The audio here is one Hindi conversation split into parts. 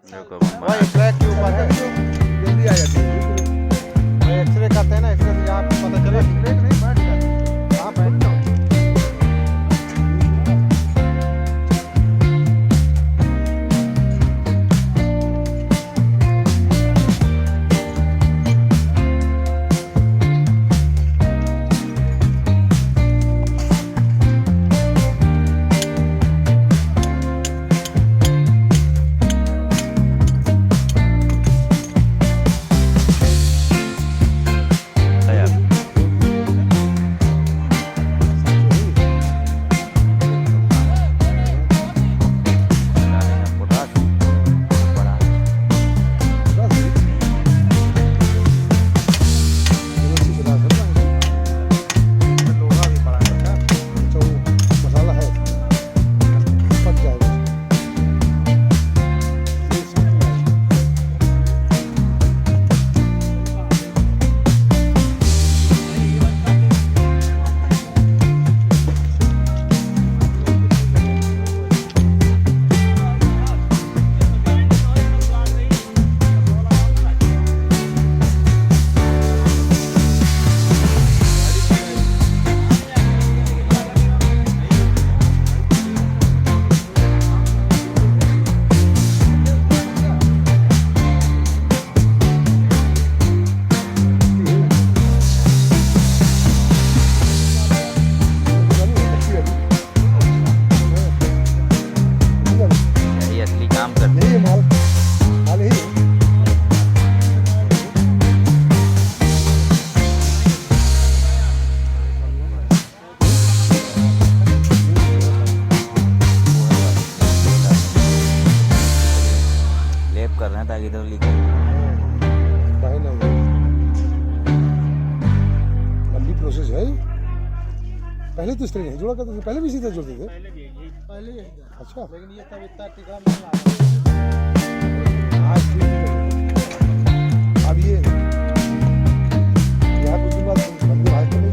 देखो वही ट्रैक के ऊपर है, जल्दी आ जाती है। एक्सरे करते हैं ना, एक्सरे से यहाँ पता चला ब्रेक नहीं बैठ जाती। कहाँ बैठ जाओ। लोहा भी पड़ा है बेटा। अच्छा वो मसाला है, पक जाएगा। ये इसमें है। यही असली काम करते यही है माल, माल यही है। लेप कर रहे हैं ताकि इधर लीक काहे ना हो। लंबी प्रोसेस है। पहले तो इस तरह नहीं जोड़ा करते थे, पहले भी इसी तरह जोड़ते थे। पहले यही था, अच्छा लेकिन ये सब इतना टिका नहीं आता। आज ठीक है। अब ये यहाँ कुछ दिन बाद बंदे भाग तो नहीं।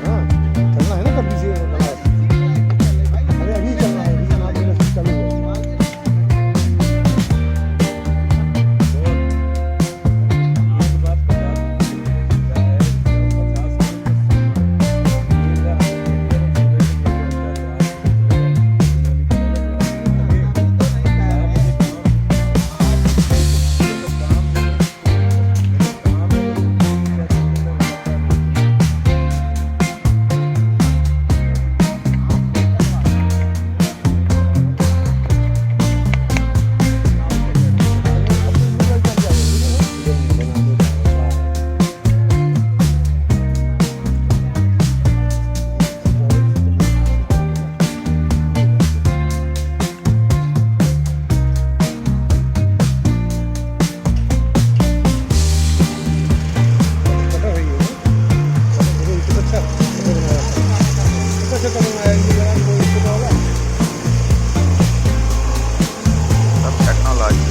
हाँ चलना है ना कभी से बनारस। अरे अभी चलना है, अभी चलना है, अभी चालू है। सब टेक्नोलॉजी।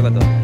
शकतो